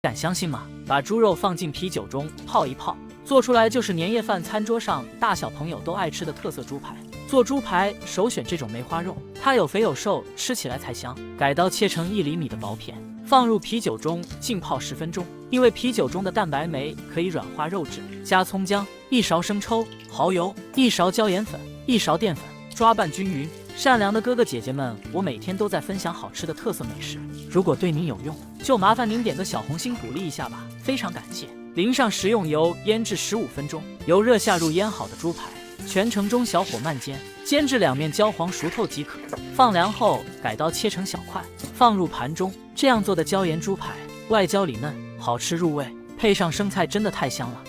敢相信吗？把猪肉放进啤酒中泡一泡，做出来就是年夜饭餐桌上大小朋友都爱吃的特色猪排。做猪排首选这种梅花肉，它有肥有瘦，吃起来才香。改刀切成1厘米的薄片，放入啤酒中浸泡10分钟，因为啤酒中的蛋白酶可以软化肉质。加葱姜，1勺生抽、蚝油，1勺椒盐粉，1勺淀粉，抓拌均匀。善良的哥哥姐姐们，我每天都在分享好吃的特色美食，如果对您有用，就麻烦您点个小红心鼓励一下吧，非常感谢。淋上食用油，腌制15分钟，油热下入腌好的猪排，全程中小火慢煎，煎至两面焦黄熟透即可。放凉后改刀切成小块，放入盘中。这样做的椒盐猪排，外焦里嫩，好吃入味，配上生菜真的太香了。